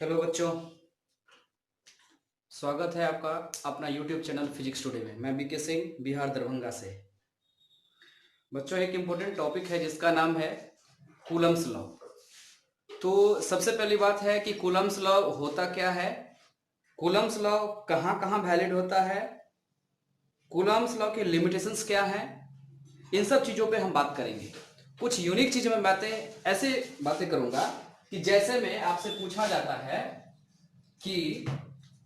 Hello बच्चों, स्वागत है आपका अपना यूट्यूब चैनल फिजिक्स टुडे में। मैं बीके सिंह, बिहार दरभंगा से। बच्चों, एक इम्पोर्टेंट टॉपिक है जिसका नाम है कूलम्स लॉ। तो सबसे पहली बात है कि कूलम्स लॉ होता क्या है, कूलम्स लॉ कहाँ कहाँ वैलिड होता है, कूलम्स लॉ के लिमिटेशंस क्या हैं, इन सब चीज़ों पे हम बात करेंगे। कुछ यूनिक चीज़ में ऐसे बातें करूँगा कि जैसे में आपसे पूछा जाता है कि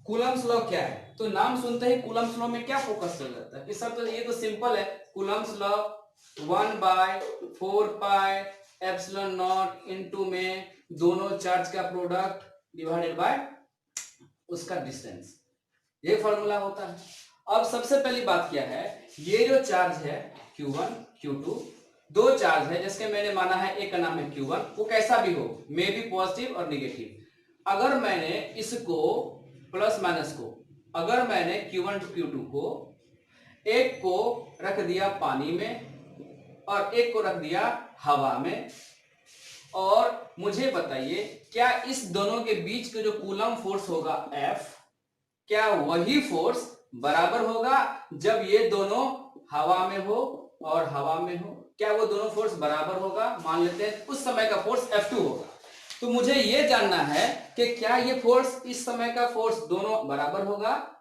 कूलम्स लॉ क्या है, तो नाम सुनते ही कूलम्स लॉ में क्या फोकस कर जाता है कि सर तो ये तो सिंपल है, कूलम्स लॉ 1/4πε0 इनटू में दोनों चार्ज का प्रोडक्ट डिवाइडेड बाय उसका डिस्टेंस, ये फॉर्मूला होता है। अब सबसे पहली बात क्या है, ये जो चार्ज है Q1 Q2, दो चार्ज है जिसके मैंने माना है एक का नाम है Q1, वो कैसा भी हो, मे बी पॉजिटिव और निगेटिव। अगर मैंने इसको प्लस माइनस को, अगर मैंने Q1 Q2 को, एक को रख दिया पानी में और एक को रख दिया हवा में, और मुझे बताइए क्या इस दोनों के बीच के जो कूलम फोर्स होगा F, क्या वही फोर्स बराबर होगा जब ये दोनों हवा में हो और हवा में हो? क्या वो दोनों फोर्स बराबर होगा? मान लेते हैं उस समय का फोर्स F2 होगा। तो मुझे ये जानना है कि क्या ये फोर्स इस समय का फोर्स दोनों बराबर होगा।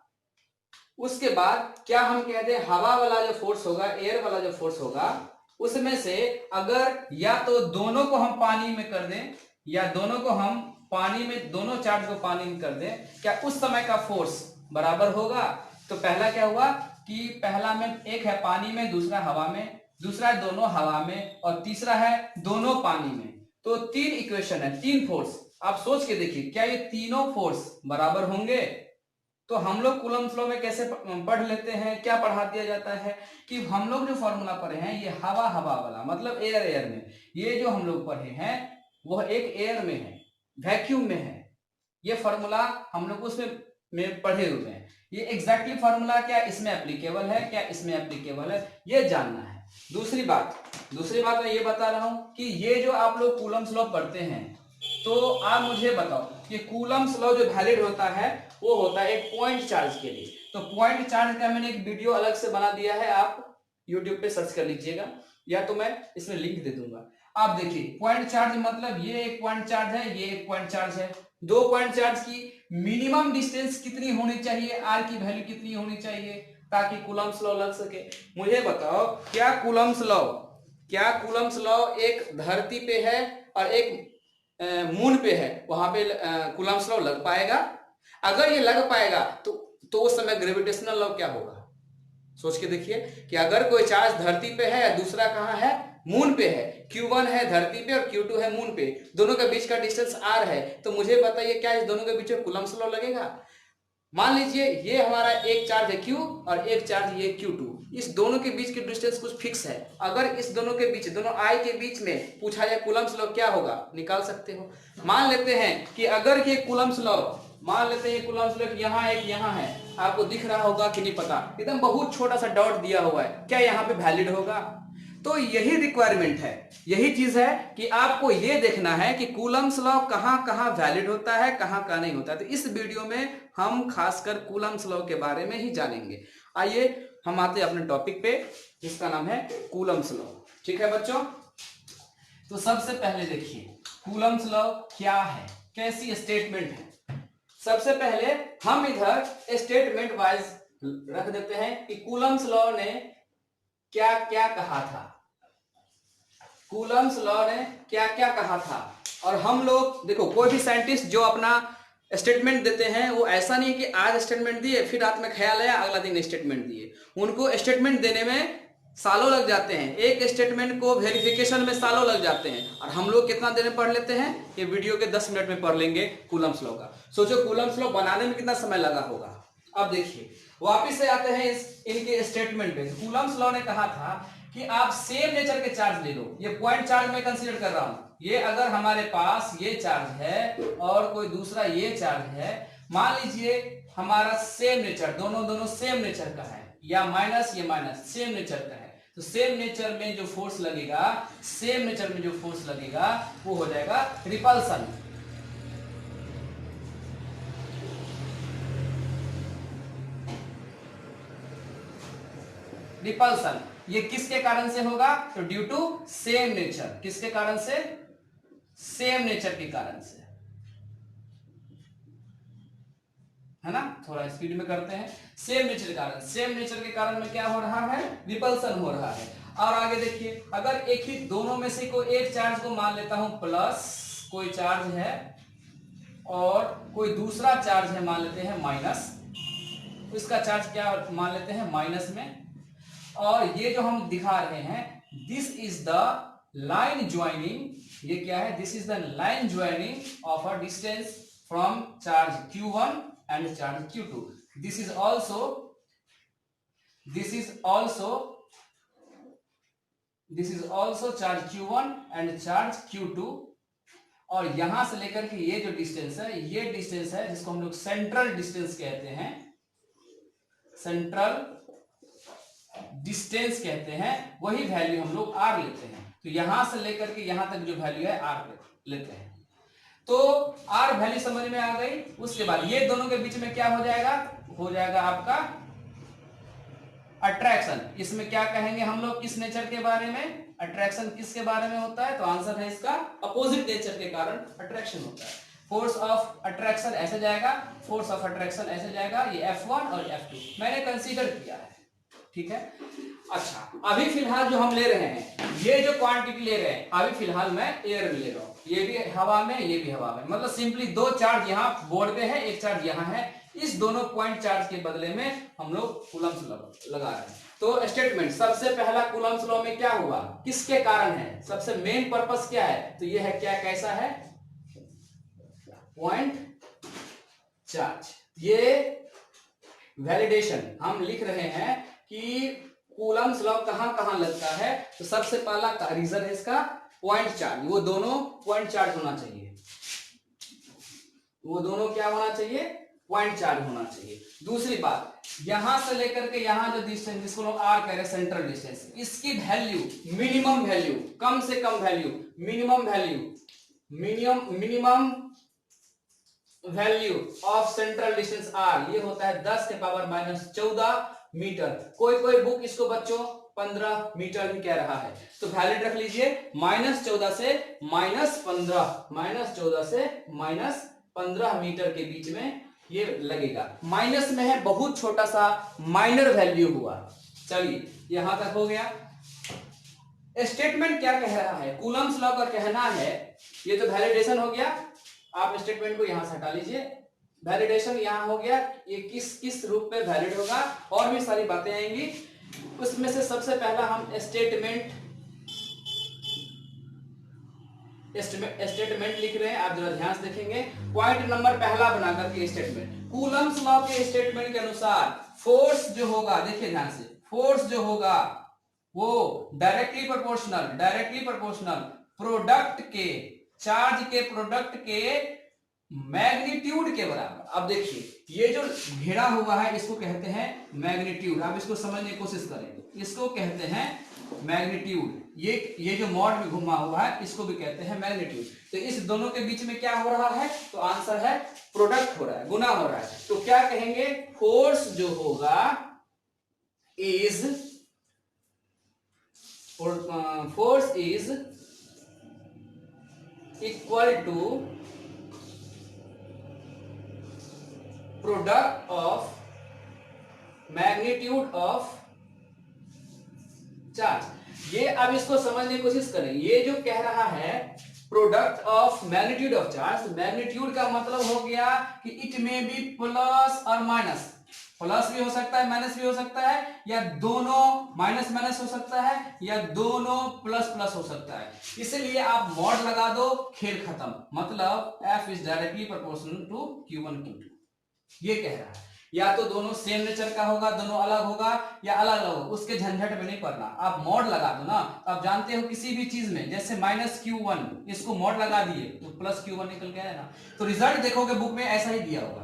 उसके बाद क्या हम कह दें हवा वाला जो फोर्स होगा, एयर वाला जो फोर्स होगा, उसमें से अगर या तो दोनों को हम पानी में कर दें या दोनों को हम पानी में, दोनों चार्ज को पानी में कर दें, क्या उस समय का फोर्स बराबर होगा? तो पहला क्या हुआ कि पहला में एक है पानी में, दूसरा हवा में, दूसरा है दोनों हवा में, और तीसरा है दोनों पानी में। तो तीन इक्वेशन है, तीन फोर्स। आप सोच के देखिए क्या ये तीनों फोर्स बराबर होंगे? तो हम लोग कूलम्स लॉ में कैसे पढ़ लेते हैं, क्या पढ़ा दिया जाता है कि हम लोग जो फॉर्मूला पढ़े हैं ये हवा हवा वाला, मतलब एयर एयर में, ये जो हम लोग पढ़े हैं वह एक एयर में है, वैक्यूम में है। ये फॉर्मूला हम लोग उसमें में पढ़े हुए हैं। ये एग्जैक्टली फॉर्मूला क्या इसमें एप्लीकेबल है, क्या इसमें एप्लीकेबल है, ये जानना है। दूसरी बात मैं ये बता रहा हूं कि ये जो आप लोग कूलम्स लॉ पढ़ते हैं, तो आप मुझे बताओ कि कूलम्स लॉ जो वैलिड होता है वो होता है एक पॉइंट चार्ज के लिए। तो पॉइंट चार्ज का मैंने एक वीडियो अलग से बना दिया है, आप यूट्यूब पे सर्च कर लीजिएगा या तो मैं इसमें लिंक दे दूंगा। आप देखिए पॉइंट चार्ज मतलब ये एक पॉइंट चार्ज है, ये एक पॉइंट चार्ज है। दो पॉइंट चार्ज की मिनिमम डिस्टेंस कितनी होनी चाहिए, आर की वैल्यू कितनी होनी चाहिए ताकि कूलम्स लॉ लग सके? मुझे बताओ क्या कूलम्स लॉ एक धरती पे है और एक मून पे है, वहां पे कूलम्स लॉ लग पाएगा? अगर ये लग पाएगा तो उस समय ग्रेविटेशनल लॉ क्या होगा? सोच के देखिए कि अगर कोई चार्ज धरती पे है या दूसरा कहां है, मून पे है, Q1 है धरती पे और Q2 है मून पे, दोनों के बीच का डिस्टेंस r है, तो मुझे बताइए क्या इस दोनों के बीच में कूलम्स लॉ लगेगा? मान लीजिए ये हमारा एक चार्ज है Q और एक चार्ज ये Q2, इस दोनों के बीच की डिस्टेंस कुछ फिक्स है। अगर इस दोनों के बीच, दोनों I के बीच में पूछा जाए कूलम्स लॉ क्या होगा, निकाल सकते हो। मान लेते हैं कि अगर ये कूलम्स लॉ, मान लेते हैं कूलम्स लॉ यहाँ एक यहाँ है, आपको दिख रहा होगा कि नहीं पता, एकदम बहुत छोटा सा डॉट दिया हुआ है, क्या यहाँ पे वैलिड होगा? तो यही रिक्वायरमेंट है, यही चीज है कि आपको ये देखना है कि कूलम्स लॉ कहां कहां वैलिड होता है, कहां कहां नहीं होता है। तो इस वीडियो में हम खासकर कूलम्स लॉ के बारे में ही जानेंगे। आइए हम आते हैं अपने टॉपिक पे जिसका नाम है कूलम्स लॉ। ठीक है बच्चों, तो सबसे पहले देखिए कूलम्स लॉ क्या है, कैसी स्टेटमेंट है। सबसे पहले हम इधर स्टेटमेंट वाइज रख देते हैं कि कूलम्स लॉ ने क्या क्या कहा था, कूलम्स लॉ ने क्या क्या कहा था। और हम लोग देखो, कोई भी साइंटिस्ट जो अपना स्टेटमेंट देते हैं वो ऐसा नहीं कि आज स्टेटमेंट दिए फिर रात में ख्याल आया अगला दिन स्टेटमेंट दिए, उनको स्टेटमेंट देने में सालों लग जाते हैं, एक स्टेटमेंट को वेरिफिकेशन में सालों लग जाते हैं। और हम लोग कितना देर में पढ़ लेते हैं, ये वीडियो के 10 मिनट में पढ़ लेंगे कूलम्स लॉ का। सोचो कूलम्स लॉ बनाने में कितना समय लगा होगा। अब देखिए वापिस से आते हैं इनके स्टेटमेंट पे। कूलम्स लॉ ने कहा था कि आप सेम नेचर के चार्ज ले लो, ये पॉइंट चार्ज में कंसीडर कर रहा हूं, ये अगर हमारे पास ये चार्ज है और कोई दूसरा ये चार्ज है, मान लीजिए हमारा सेम नेचर, दोनों सेम नेचर का है, या माइनस ये माइनस सेम नेचर का है, तो सेम नेचर में जो फोर्स लगेगा, सेम नेचर में जो फोर्स लगेगा वो हो जाएगा रिपल्सन। रिपल्सन, ये किसके कारण से होगा? तो ड्यू टू सेम नेचर। किसके कारण से? सेम नेचर के कारण से, है ना। थोड़ा स्पीड में करते हैं। सेम नेचर के कारण, सेम नेचर के कारण में क्या हो रहा है? रिपल्सन हो रहा है। और आगे देखिए, अगर एक ही दोनों में से कोई एक चार्ज को मान लेता हूं प्लस, कोई चार्ज है और कोई दूसरा चार्ज है मान लेते हैं माइनस, इसका चार्ज क्या मान लेते हैं? माइनस में। और ये जो हम दिखा रहे हैं, this is the line joining, ये क्या है? This is the line joining of a distance from charge Q1 and charge Q2. This is also charge Q1 and charge Q2। और यहां से लेकर के ये जो डिस्टेंस है, ये डिस्टेंस है जिसको हम लोग सेंट्रल डिस्टेंस कहते हैं, सेंट्रल डिस्टेंस कहते हैं। वही वैल्यू हम लोग R लेते हैं। तो यहां से लेकर के यहां तक जो वैल्यू है R लेते हैं। तो R वैल्यू समझ में आ गई। उसके बाद ये दोनों के बीच में क्या हो जाएगा? हो जाएगा आपका अट्रैक्शन। इसमें क्या कहेंगे हम लोग? किस नेचर के बारे में? अट्रैक्शन किसके बारे में होता है? तो आंसर है इसका अपोजिट नेचर के कारण अट्रैक्शन होता है। फोर्स ऑफ अट्रैक्शन ऐसे जाएगा, फोर्स ऑफ अट्रैक्शन ऐसे जाएगा, ये F1 और F2 मैंने कंसीडर किया है, ठीक है। अच्छा, अभी फिलहाल जो हम ले रहे हैं, ये जो क्वांटिटी ले रहे हैं, अभी फिलहाल मैं एयर में ले रहा हूं। ये भी हवा में, ये भी हवा में, मतलब सिंपली दो चार्ज यहाँ बोर्ड पे है, एक चार्ज यहाँ है। इस दोनों पॉइंट चार्ज के बदले में हम लोग कूलम्स लगा रहे हैं। तो स्टेटमेंट, सबसे पहला कूलम्स लॉ में क्या हुआ? किसके कारण है? सबसे मेन पर्पस क्या है? तो ये है क्या, कैसा है? Point charge. ये वैलिडेशन हम लिख रहे हैं कि कूलम्स लॉ कहां कहां लगता है। तो सबसे पहला रीजन है इसका पॉइंट चार्ज। वो दोनों पॉइंट चार्ज होना चाहिए, वो दोनों क्या होना चाहिए? पॉइंट चार्ज होना चाहिए। दूसरी बात, यहां से लेकर के यहां जो डिस्टेंस, जिसको लोग R कह रहे हैं, सेंट्रल डिस्टेंस, इसकी वैल्यू, मिनिमम वैल्यू, कम से कम value, minimum value, minimum value of central distance R, ये होता है 10 के पावर -14 मीटर। कोई कोई बुक इसको बच्चों 15 मीटर भी कह रहा है। तो वैल्यू रख लीजिए -14 से -15, -14 से -15 मीटर के बीच में ये लगेगा। माइनस में है, बहुत छोटा सा माइनर वैल्यू हुआ। चलिए यहां तक हो गया। स्टेटमेंट क्या कह रहा है? कूलम्स लॉ का कहना है, ये तो वैलिडेशन हो गया। आप स्टेटमेंट को यहां से हटा लीजिए। वैलिडेशन यहां हो गया, ये किस किस रूप में वैलिड होगा, और भी सारी बातें आएंगी। उसमें से सबसे पहला हम स्टेटमेंट लिख रहे हैं। आप जरा ध्यान से देखेंगे, पॉइंट नंबर पहला बना करके स्टेटमेंट। कूलम्स लॉ के स्टेटमेंट के अनुसार फोर्स जो होगा, देखिए ध्यान से, फोर्स जो होगा वो डायरेक्टली प्रोपोर्शनल प्रोडक्ट के, चार्ज के प्रोडक्ट के मैग्नीट्यूड के बराबर। अब देखिए, ये जो घेरा हुआ है इसको कहते हैं मैग्नीट्यूड। आप इसको समझने की कोशिश करें, इसको कहते हैं मैग्नीट्यूड। ये जो मॉड में घुमा हुआ है इसको भी कहते हैं मैग्नीट्यूड। तो इस दोनों के बीच में क्या हो रहा है? तो आंसर है प्रोडक्ट हो रहा है, गुना हो रहा है। तो क्या कहेंगे? फोर्स जो होगा is equal to product of magnitude of charge. ये अब इसको समझने की कोशिश करें। ये जो कह रहा है product of magnitude of charge, magnitude का मतलब हो गया कि इट में बी प्लस और माइनस, प्लस भी हो सकता है, माइनस भी हो सकता है, या दोनों माइनस माइनस हो सकता है, या दोनों प्लस प्लस हो सकता है। इसलिए आप मॉड लगा दो, खेल खत्म। मतलब F is directly proportional to Q1 Q2। ये कह रहा है, या तो दोनों सेम नेचर का होगा, दोनों अलग होगा, या अलग अलग होगा, उसके झंझट में नहीं पड़ना। आप मॉड लगा दो ना। आप जानते हो किसी भी चीज में, जैसे -Q1 इसको मॉड लगा दिए तो +Q1 निकल के आया ना। तो रिजल्ट देखोगे बुक में ऐसा ही दिया होगा।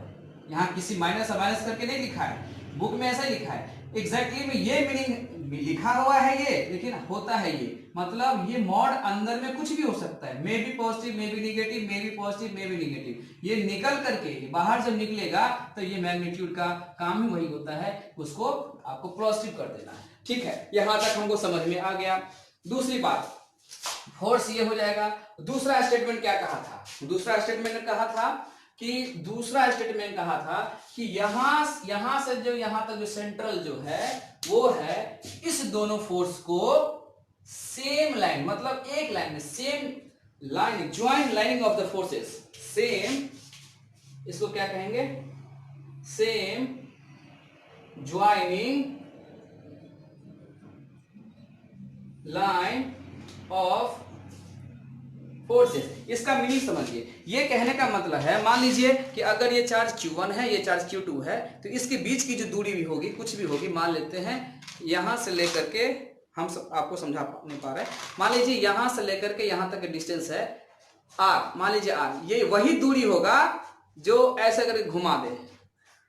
यहाँ किसी माइनस करके नहीं लिखा है, बुक में ऐसा ही लिखा है। एग्जैक्टली में ये मीनिंग लिखा हुआ है ये, लेकिन होता है ये, मतलब ये मॉड अंदर में कुछ भी हो सकता है। May be positive, may be negative, may be positive, may be negative. ये निकल करके बाहर जब निकलेगा तो ये मैग्नीट्यूड का काम ही वही होता है, उसको आपको पॉजिटिव कर देना है। ठीक है, यहां तक हमको समझ में आ गया। दूसरी बात, फोर्स ये हो जाएगा। दूसरा स्टेटमेंट क्या कहा था? दूसरा स्टेटमेंट कहा था कि यहां से जो यहां तक जो सेंट्रल जो है वो है इस दोनों फोर्स को सेम लाइन, मतलब एक लाइन में same line, joint lining of the forces, same, इसको क्या कहेंगे? Same joining line of forces. इसका मीनिंग समझिए। ये कहने का मतलब है, मान लीजिए कि अगर ये चार्ज Q1 है, ये चार्ज Q2 है, तो इसके बीच की जो दूरी भी होगी, कुछ भी होगी, मान लेते हैं यहां से लेकर के, हम सब आपको समझा नहीं पा रहे, मान लीजिए यहां से लेकर के यहां तक का डिस्टेंस है R, मान लीजिए R, ये वही दूरी होगा जो ऐसे करके घुमा दे,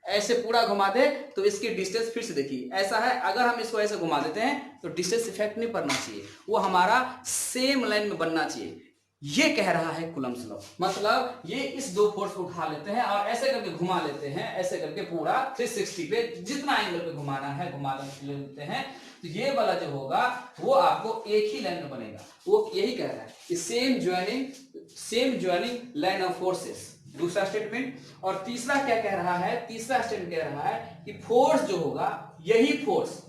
ऐसे पूरा घुमा दे तो इसकी डिस्टेंस फिर से देखिए ऐसा है। अगर हम इसको ऐसे घुमा देते हैं तो डिस्टेंस इफेक्ट नहीं पड़ना चाहिए, वो हमारा सेम लाइन में बनना चाहिए। ये कह रहा है कूलम्ब्स लॉ। मतलब ये इस दो फोर्स को उठा लेते हैं और ऐसे करके घुमा लेते हैं, ऐसे करके पूरा 360 पे जितना एंगल पे घुमाना है घुमा लेते हैं, तो ये वाला जो होगा वो आपको एक ही लाइन में बनेगा। वो यही कह रहा है कि same joining line of forces, दूसरा स्टेटमेंट। और तीसरा क्या कह रहा है? तीसरा स्टेटमेंट कह रहा है कि फोर्स जो होगा, यही फोर्स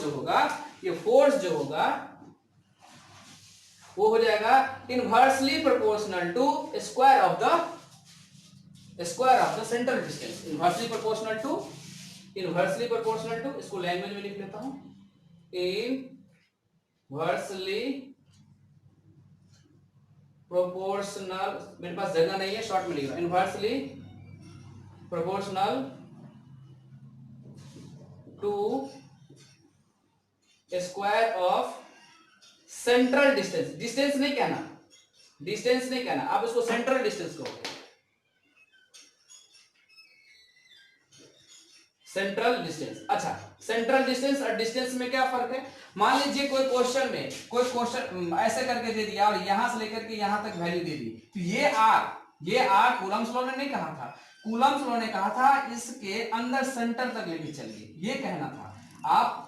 जो होगा, ये फोर्स जो होगा वो हो जाएगा inversely proportional to square of the central distance. Inversely proportional to, इसको लैंग्वेज में लिख लेता हूं, इनवर्सली प्रोपोर्शनल, मेरे पास जगह नहीं है, शॉर्ट में लिख रहा हूं, inversely proportional to square of central distance. Distance नहीं कहना, आप इसको सेंट्रल डिस्टेंस कहोगे। Central distance. अच्छा, सेंट्रल डिस्टेंस और डिस्टेंस में क्या फर्क है? मान लीजिए कोई क्वेश्चन ऐसे करके दे दिया और यहां से लेकर के यहां तक वैल्यू दे दी, तो ये आर कूलम्ब्स लॉ ने नहीं कहा था, कूलम्ब्स लॉ ने कहा था इसके अंदर सेंटर तक लेके चलिए, ये कहना था। आप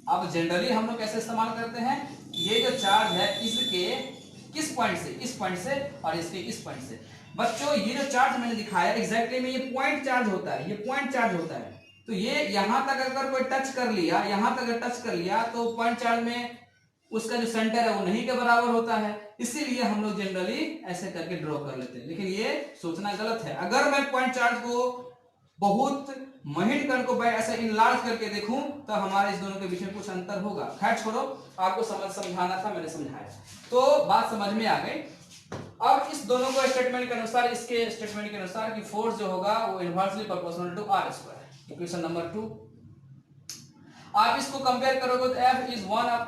अब जनरली हम लोग कैसे इस्तेमाल करते हैं, ये जो चार्ज है इसके किस पॉइंट से, इस पॉइंट से, और इसके इस पॉइंट से। बच्चों ये जो चार्ज मैंने दिखाया एग्जैक्टली में ये पॉइंट चार्ज होता है, ये पॉइंट चार्ज होता है। तो ये यहां तक अगर कोई टच कर लिया, यहां तक टच कर लिया तो पॉइंट चार्ज में उसका जो सेंटर है वो नहीं के बराबर होता है, इसीलिए हम लोग जनरली ऐसे करके ड्रॉ कर लेते हैं। लेकिन ये सोचना गलत है। अगर मैं पॉइंट चार्ज को बहुत महीन कण को ऐसे इनलार्ज करके देखूं तो हमारे इस दोनों के बीच में कुछ अंतर होगा। खैर छोड़ो, आपको समझाना था, मैंने समझाया, तो बात समझ में आ गई। अब इस दोनों को स्टेटमेंट के अनुसार, इसके स्टेटमेंट के अनुसार कि फोर्स जो होगा वो inversely proportional to R square. Equation number 2 आप इसको कंपेयर करोगे तो F इज 1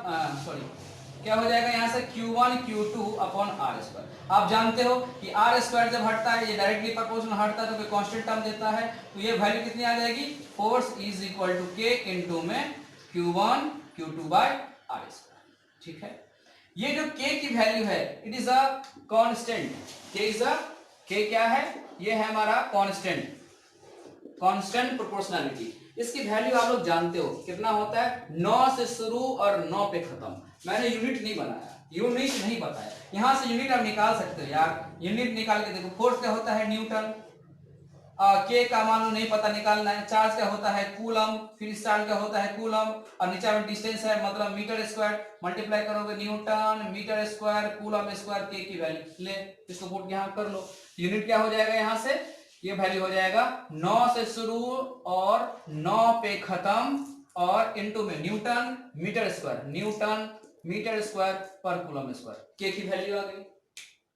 क्या हो जाएगा यहां से Q1 Q2 upon are square. आप जानते हो कि आर स्क्वायर जब हटता है, ये डायरेक्टली प्रोपोर्शनल हटता है तो कोई कांस्टेंट टर्म देता है, तो ये वैल्यू कितनी आ जाएगी? Force is equal to K into में Q1 Q2 by R square. ठीक है, ये जो K की वैल्यू है it is a constant. K क्या है? ये है हमारा कांस्टेंट प्रोपोर्शनलिटी। इसकी वैल्यू आप लोग जानते हो कितना होता है? 9 से शुरू और 9 पे खत्म। मैंने यूनिट नहीं बनाया, यूनिट नहीं बताया, यहां से यूनिट आप निकाल सकते हो यार, यूनिट निकाल के देखो। फोर्स क्या होता है? न्यूटन। के का मान लो नहीं पता, निकालना है। चार्ज क्या होता है? कूलम। फिर इस चार्ज का होता है कूलम, और नीचे में डिस्टेंस है मतलब मीटर स्क्वायर, मल्टीप्लाई करोगे newton metre square coulomb square, के की वैल्यू ले, इसको पुट यहां कर लो। यूनिट क्या हो जाएगा यहां से? ये वैल्यू हो जाएगा 9 से शुरू और 9 पे खत्म, और इनटू में न्यूटन मीटर स्क्वायर पर कूलम स्क्वायर। के की वैल्यू आ गई।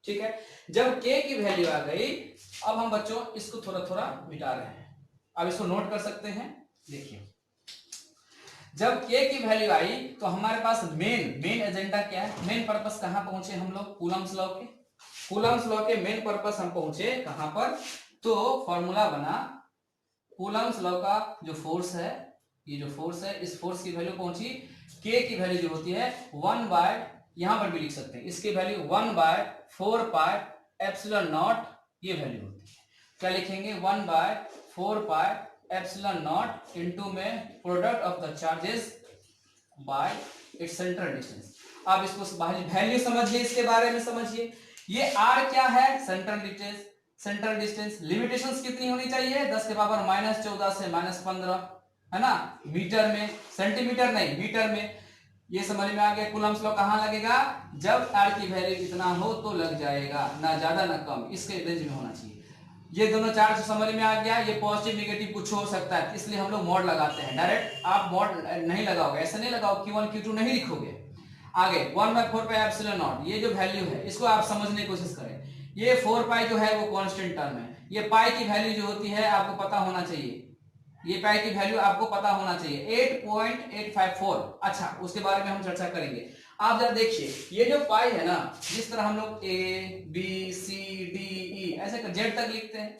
ठीक है, जब के की वैल्यू आ गई, अब हम बच्चों इसको थोड़ा थोड़ा मिटा रहे हैं। अब इसको नोट कर सकते हैं। देखिए, जब के की वैल्यू आई तो हमारे पास मेन एजेंडा क्या है? मेन पर्पस कहां पहुंचे हम लोग? कूलम्स लॉ के मेन पर्पस हम पहुंचे कहां पर? तो फॉर्मूला बना कूलम्स लॉ का, जो फोर्स है, ये जो फोर्स है, इस फोर्स की वैल्यू पहुंची, के की वैल्यू जो होती है 1 बाय, यहां पर भी लिख सकते हैं, इसकी value 1 by 4 pi epsilon nought, ये वैल्यू होती है। क्या लिखेंगे? 1 by 4 pi epsilon nought into में product of the charges by its central distance. अब इसको वैल्यू समझिए, इसके बारे में समझिए। ये r क्या है? Central distance. Central distance limitations कितनी होनी चाहिए? 10 के पावर -14 से -15, है ना, मीटर में, सेंटीमीटर नहीं, मीटर में। ये समझ में आ गया। कूलम्स लॉ कहां लगेगा? जब r की वैल्यू इतना हो तो लग जाएगा, ना ज्यादा ना कम, इसके रेंज में होना चाहिए। ये दोनों चार्ज समझ में आ गया। ये पॉजिटिव नेगेटिव कुछ हो सकता है, इसलिए हम लोग मॉड लगाते हैं। डायरेक्ट आप मॉड नहीं लगाओगे, ऐसे नहीं लगाओ, Q1 Q2 नहीं लिखोगे। आगे 1/4 पाई एप्सिलॉन नॉट, ये जो वैल्यू है इसको आप समझने की कोशिश करें। ये 4 पाई जो है वो कांस्टेंट टर्म है। ये पाई की वैल्यू जो होती है आपको पता होना चाहिए, ये पाई की वैल्यू आपको पता होना चाहिए 8.854। अच्छा, उसके बारे में हम चर्चा करेंगे। आप जरा देखिए, ये जो पाई है ना, जिस तरह हम लोग ABCDE ऐसे जेड तक लिखते हैं,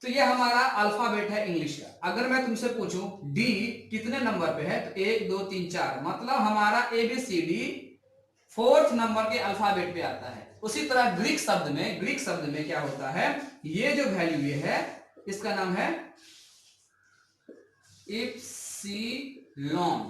तो ये हमारा अल्फाबेट है इंग्लिश का। अगर मैं तुमसे पूछूं डी कितने नंबर पे है, तो 1 2 3 4, मतलब हमारा ABCD 4th नंबर के अल्फाबेट पे आता है। उसी तरह ग्रीक शब्द में क्या होता है, ये जो वैल्यू ये है इसका नाम है इप्सिलॉन।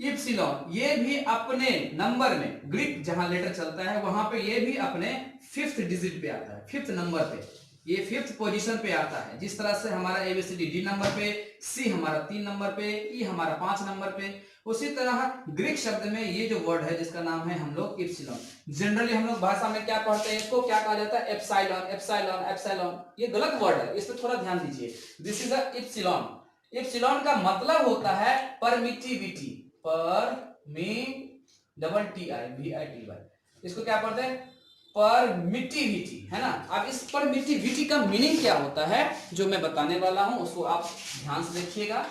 इप्सिलॉन ये भी अपने नंबर में, ग्रीक जहां लेटर चलता है वहां पे ये भी अपने 5th डिजिट पे आता है, 5th नंबर पे, ये 5th पोजीशन पे आता है। जिस तरह से हमारा ABCD D नंबर पे, C हमारा 3 नंबर पे, E हमारा 5 नंबर पे, उसी तरह ग्रीक शब्द में ये जो वर्ड है जिसका नाम है हम लोग इप्सिलॉन। जनरली हम लोग भाषा में क्या पढ़ते हैं, इसको क्या कहा जाता है? Epsilon, epsilon, epsilon. ये गलत वर्ड है, इस पर थोड़ा ध्यान दीजिए। This is a epsilon. Epsilon का मतलब होता है परमिटिविटी, इसको क्या पढ़ते हैं? परमिटिविटी, है ना। अब इस परमिटिविटी का मीनिंग क्या होता है जो मैं बताने वाला हूं, उसको आप ध्यान से देखिएगा।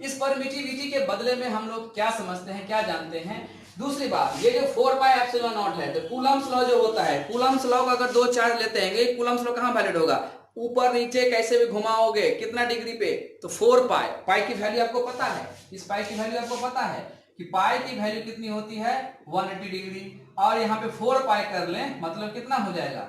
इस परमिटिविटी के बदले में हम लोग क्या समझते हैं, क्या जानते हैं? दूसरी बात, ये जो 4 पाई एप्सिलॉन नॉट है, तो कूलम्स लॉ जो होता है, कूलम्स लॉ का अगर 2 चार्ज लेते हैं, कूलम्स लॉ कहां वैलिड होगा? ऊपर नीचे कैसे भी घुमाओगे, कितना डिग्री पे? तो 4 पाई। पाई की वैल्यू आपको पता है, इस पाई की वैल्यू आपको पता है कि पाई की वैल्यू कितनी होती है? 180 डिग्री। और यहाँ पे 4 पाई कर लें, मतलब कितना हो जाएगा?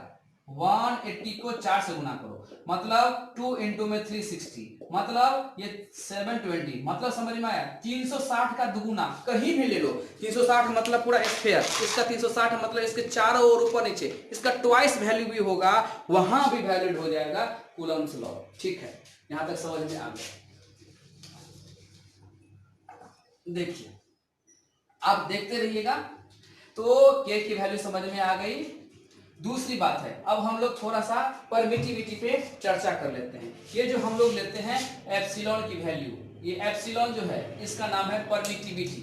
180 को 4 से गुना करो, मतलब 2 इंटू में 360, मतलब ये 720, मतलब समझ में आया? 360 का दुगुना, कहीं भी ले लो। 360 मतलब पूरा स्फीयर, इसका 360 मतलब इसके चारों ओर ऊपर नीचे, इसका ट्वाइस वैल्यू भी होगा, वहां भी वैलिड हो जाएगा कूलम्स लॉ। ठीक है, यहां तक समझ में आ गया। देखिए, आप देखते रहिएगा। तो के की वैल्यू समझ में आ गई। दूसरी बात है, अब हम लोग थोड़ा सा परमिटिविटी पे चर्चा कर लेते हैं। ये जो हम लोग लेते हैं एप्सिलॉन की वैल्यू, ये एप्सिलॉन जो है इसका नाम है परमिटिविटी।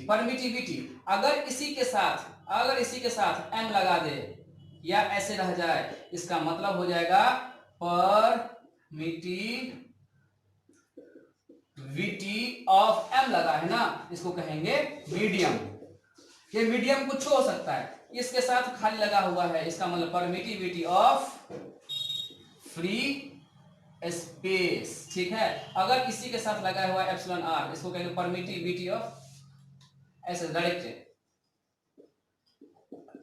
परमिटिविटी अगर इसी के साथ m लगा दे या ऐसे रह जाए, इसका मतलब हो जाएगा परमिटिविटी ऑफ m लगा है ना, इसको कहेंगे मीडियम। ये मीडियम कुछ हो सकता है, इसके साथ खाली लगा हुआ है, इसका मतलब परमिटिविटी ऑफ फ्री स्पेस। ठीक है, अगर इसी के साथ लगा हुआ है एप्सिलॉन r, इसको कहेंगे परमिटिविटी ऑफ, ऐसे डायरेक्ट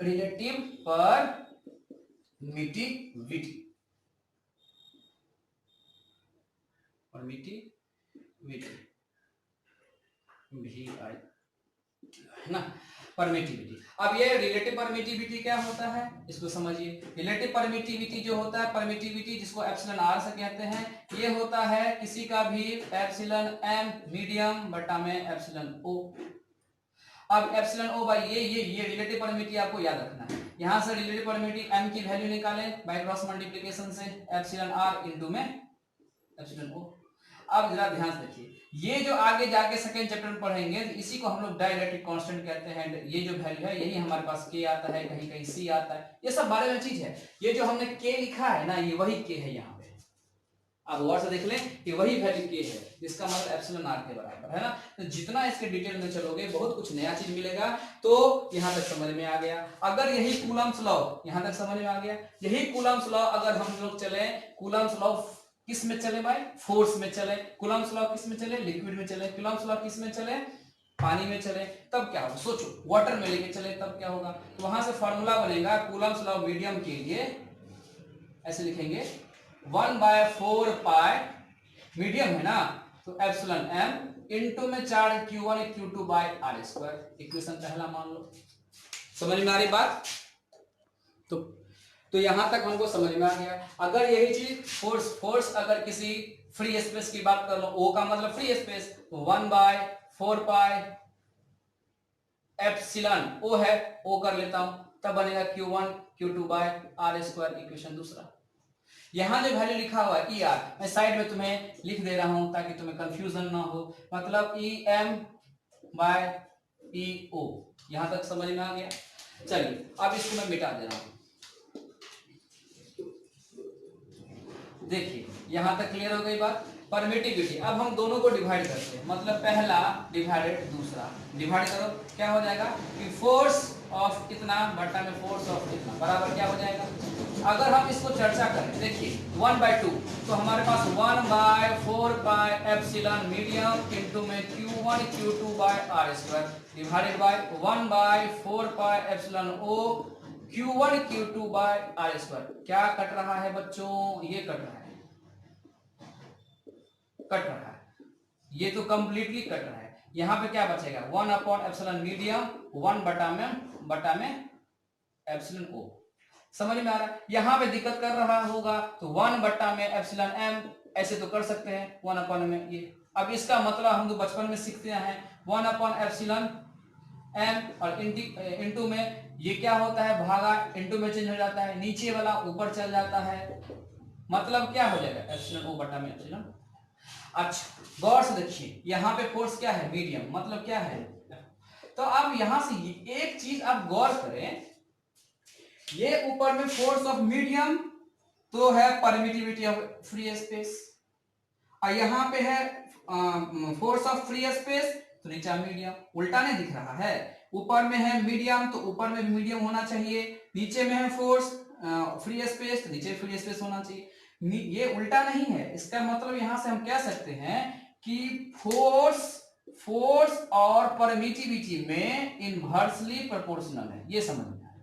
रिलेटिव परमिटिविटी, है ना, परमिटिविटी। अब ये रिलेटिव परमिटिविटी क्या होता है, इसको समझिए। रिलेटिव परमिटिविटी जो होता है, परमिटिविटी जिसको एप्सिलॉन r से कहते हैं, ये होता है किसी का भी एप्सिलॉन m मीडियम बटा में एप्सिलॉन o। अब एप्सिलॉन o बाई ये रिलेटिव परमिटिविटी आपको याद रखना है। यहां से रिलेटिव परमिटिविटी m की वैल्यू निकालें बाय क्रॉस मल्टीप्लिकेशन से, एप्सिलॉन r इनटू में एप्सिलॉन o। अब जरा ध्यान से देखिए, ये जो आगे जाके सेकंड चैप्टर में पढ़ेंगे, इसी को हम लोग डाइलेक्ट्रिक कांस्टेंट कहते हैं। ये जो वैल्यू है यही हमारे पास k आता है, कहीं कहीं c आता है, ये सब बारे में चीज है। ये जो हमने k लिखा है ना, ये वही k है यहाँ पे। आप गौर से देख लें कि वही वैल्यू k है, जिसका मतलब एप्सिलॉन r के बराबर है ना। तो जितना इसके डिटेल में चलोगे बहुत कुछ नया चीज मिलेगा। तो यहाँ तक समझ में आ गया। अगर यही कूलम्स लॉ, यहाँ तक समझ में आ गया, यही कूलम्स लॉ अगर हम लोग चले, कूलम्स लॉ किस में चले भाई? फोर्स में चले। कूलम्स लॉ किस में चले? लिक्विड में चले। कूलम्स लॉ किस में चले? पानी में चले, तब क्या होगा? सोचो, वाटर में लेके चले तब क्या होगा? तो वहां से फॉर्मूला बनेगा कूलम्स लॉ मीडियम के लिए, ऐसे लिखेंगे 1/4 पाई मीडियम है ना, तो एप्सिलॉन m इनटू में charge Q1 Q2 by R square. Equation पहला मान लो। समझ में आ रही बात? तो यहां तक हमको समझ में आ गया। अगर यही चीज फोर्स अगर किसी फ्री स्पेस की बात कर लो, ओ का मतलब फ्री स्पेस, तो 1/4 पाई एप्सिलॉन ओ है, ओ कर लेता हूं, तब बनेगा Q1 Q2 by R square. Equation दूसरा। यहां जो वैल्यू लिखा हुआ है ई आर, मैं साइड में तुम्हें लिख दे रहा हूं ताकि तुम्हें कंफ्यूजन ना हो। मतलब ई एम बाय ई ओ। यहां तक समझ में आ गया? चलिए अब इसको मैं मिटा दे रहा हूं। देखिए यहां तक क्लियर हो गई बात। परमिटिविटी, अब हम दोनों को डिवाइड करते हैं, मतलब पहला डिवाइडेड दूसरा, डिवाइड करो क्या हो जाएगा कि फोर्स ऑफ इतना बटा में फोर्स ऑफ इतना बराबर क्या हो जाएगा। अगर हम इसको चर्चा करें, देखिए 1/2, तो हमारे पास 1/4 पाई एप्सिलॉन मीडियम इनटू में Q1 Q2 by R square divided by 1/4 pi epsilon O Q1 Q2 by R square. क्या कट रहा है बच्चों? ये कट रहा है, कट रहा है, ये तो कंप्लीटली कट रहा है। यहां पे क्या बचेगा? 1/एप्सिलॉन मीडियम 1 बटा में एप्सिलॉन ओ। समझ में आ रहा है? यहां पे दिक्कत कर रहा होगा तो 1 बटा में एप्सिलॉन एम, ऐसे तो कर सकते हैं 1 में ये। अब इसका मतलब हम तो बचपन में सीखते हैं 1/एप्सिलॉन एम, और इंटू में ये क्या होता है, भागा इंटू में चेंज हो जाता है, नीचे वाला ऊपर चल जाता है, मतलब क्या हो जाएगा एप्सिलॉन ओ बटा में एप्सिलॉन। अच्छा गौर से देखिए, यहां पे फोर्स क्या है? मीडियम, मतलब क्या है? तो अब यहां से एक चीज आप गौर करें, ये ऊपर में फोर्स ऑफ मीडियम तो है परमिटिविटी ऑफ फ्री स्पेस, और यहां पे है फोर्स ऑफ फ्री स्पेस, तो नीचे मीडियम। उल्टा नहीं दिख रहा है? ऊपर में है मीडियम तो ऊपर में भी मीडियम होना चाहिए, नीचे में है फोर्स फ्री स्पेस तो नीचे फ्री स्पेस होना चाहिए। ये उल्टा नहीं है। इसका मतलब यहां से हम कह सकते हैं कि फोर्स और परमिटिविटी में इनवर्सली प्रोपोर्शनल है। ये समझ में आया?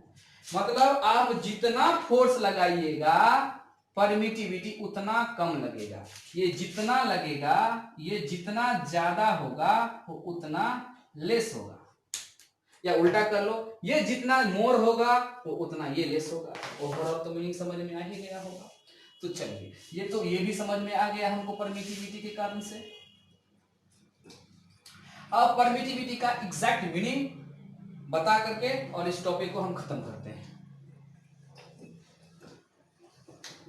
मतलब आप जितना फोर्स लगाइएगा परमिटिविटी उतना कम लगेगा, ये जितना लगेगा, ये जितना ज्यादा होगा वो उतना लेस होगा। या उल्टा कर लो, ये जितना मोर होगा वो उतना ये लेस होगा। ओवरऑल तो मीनिंग समझ में आ ही गया होगा। तो चलिए ये भी समझ में आ गया हमको परमिटिविटी के कारण से। अब परमिटिविटी का एग्जैक्ट मीनिंग बता करके और इस टॉपिक को हम खत्म करते हैं।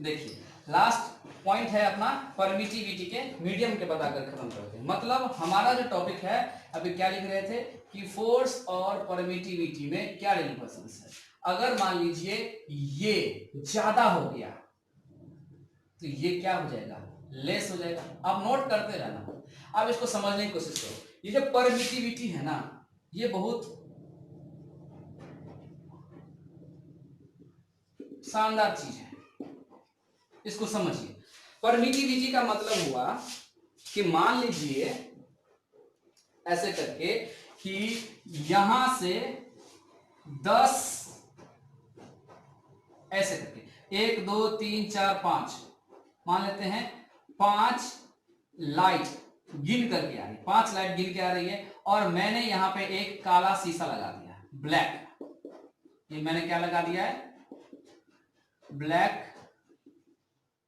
देखिए लास्ट पॉइंट है अपना परमिटिविटी के मीडियम के बताकर खत्म करते हैं। मतलब हमारा जो टॉपिक है अभी क्या लिख रहे थे कि फोर्स और परमिटिविटी में क्या रिलेशंस है। अगर मान लीजिए ये ज्यादा हो गया तो ये क्या हो जाएगा? लेस हो जाएगा। आप नोट करते रहना, अब इसको समझने की कोशिश करो। ये जो परमिटिविटी है ना, ये बहुत शानदार चीज है, इसको समझिए। परमिटिविटी का मतलब हुआ कि मान लीजिए ऐसे करके कि यहां से 10 ऐसे करके 1 2 3 4 5 मान लेते हैं, 5 लाइट गिन करके आ रही है, 5 लाइट गिन के आ रही है, और मैंने यहां पे एक काला शीशा लगा दिया है, ब्लैक। ये मैंने क्या लगा दिया है? ब्लैक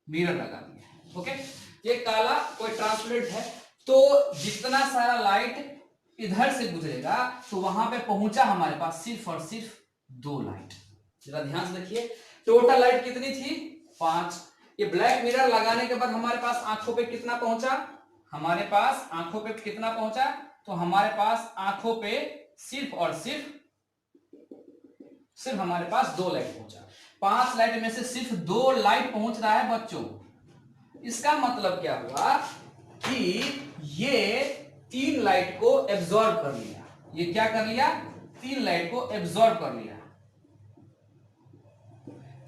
मिरर लगा दिया है। ओके, ये काला कोई ट्रांसपेरेंट है, तो जितना सारा लाइट इधर से गुजरेगा तो वहां पे पहुंचा हमारे पास सिर्फ और सिर्फ 2 लाइट। जरा ध्यान से देखिए, टोटल लाइट कितनी थी? 5। ये ब्लैक मिरर लगाने के बाद हमारे पास आंखों पे कितना पहुंचा? हमारे पास आंखों पे कितना पहुंचा? तो हमारे पास आंखों पे सिर्फ और सिर्फ हमारे पास 2 लाइट पहुंचा। 5 लाइट में से सिर्फ 2 लाइट पहुंच रहा है बच्चों। इसका मतलब क्या हुआ कि ये 3 लाइट को एब्जॉर्ब कर लिया। ये क्या कर लिया? 3 लाइट को एब्जॉर्ब कर लिया।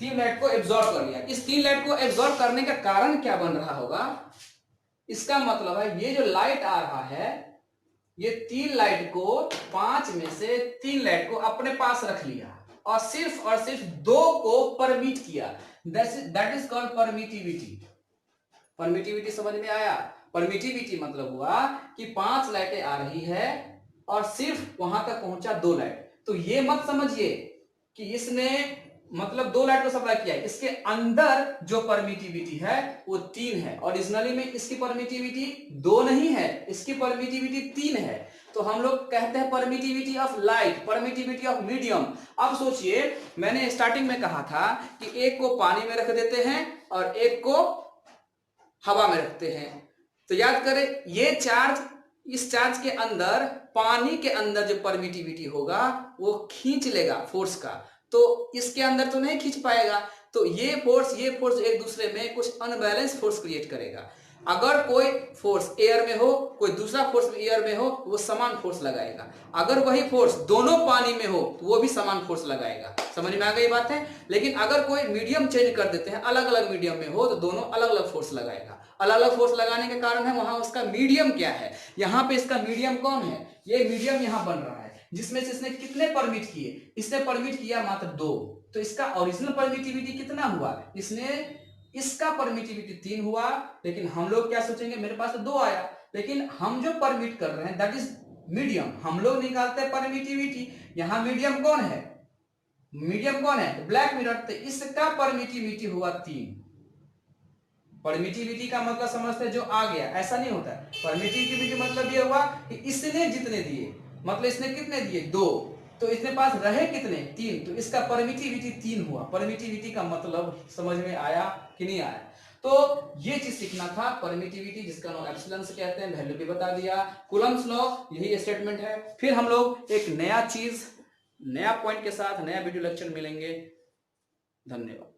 3 लाइट को एब्जॉर्ब कर लिया। इस 3 लाइट को एब्जॉर्ब करने का कारण क्या बन रहा होगा? इसका मतलब है ये जो लाइट आ रहा है, ये 3 लाइट को 5 में से 3 लाइट को अपने पास रख लिया, और सिर्फ दो को परमिट किया, that is called permittivity. Permittivity समझ में आया? परमिटिविटी मतलब हुआ कि 5 लाइटें आ रही है और सिर्फ वहां तक पहुंचा 2 लाइट। तो ये मत समझिए कि इसने मतलब 2 लाइट को सप्लाई किया है, इसके अंदर जो परमिटिविटी है वो 3 है। ओरिजिनली में इसकी परमिटिविटी 2 नहीं है, इसकी परमिटिविटी 3 है। तो हम लोग कहते हैं permittivity of light, permittivity of medium. अब सोचिए, मैंने स्टार्टिंग में कहा था कि एक को पानी में रख देते हैं और एक को हवा में रखते हैं। तो याद करें, ये चार्ज, इस चार्ज के अंदर, पानी के अंदर जो परमिटिविटी होगा वो खींच लेगा फोर्स का, तो इसके अंदर तो नहीं खींच पाएगा। तो ये फोर्स एक दूसरे में कुछ अनबैलेंस फोर्स क्रिएट करेगा। अगर कोई फोर्स एयर में हो, कोई दूसरा फोर्स एयर में हो, वो समान फोर्स लगाएगा। अगर वही फोर्स दोनों पानी में हो तो वो भी समान फोर्स लगाएगा। समझ में आ गई बात है? लेकिन अगर कोई मीडियम चेंज कर देते हैं, अलग अलग मीडियम में हो, तो दोनों अलग अलग फोर्स लगाएगा। अलग अलग फोर्स लगाने के कारण है वहां उसका मीडियम क्या है। यहाँ पे इसका मीडियम कौन है? ये मीडियम यहाँ बन रहा है, जिसमें से इसने कितने परमिट किए? इसने परमिट किया मात्र 2। तो इसका ओरिजिनल परमिटिविटी कितना हुआ? इसका परमिटिविटी 3 हुआ, लेकिन हम लोग क्या सोचेंगे, मेरे पास तो 2 आया। लेकिन हम जो परमिट कर रहे हैं दैट इज मीडियम, हम लोग निकालते हैं परमिटिविटी। यहाँ मीडियम कौन है? मीडियम कौन है? Black mirror. तो इसका परमिटिविटी हुआ 3। परमिटिविटी का मतलब समझते हैं जो आ गया, ऐसा नहीं होता। परमिटिविटी मतलब ये हुआ कि इसने जितने दिए, मतलब इसने कितने दिए? 2, तो इसके पास रहे कितने? 3, तो इसका परमिटिविटी 3 हुआ। परमिटिविटी का मतलब समझ में आया कि नहीं आया? तो ये चीज सीखना था, परमिटिविटी जिसका नाम एप्सिलॉन से कहते हैं, वैल्यू भी बता दिया। कूलम्ब्स लॉ यही स्टेटमेंट है। फिर हम लोग एक नया चीज, नया पॉइंट के साथ नया वीडियो लेक्चर मिलेंगे। धन्यवाद।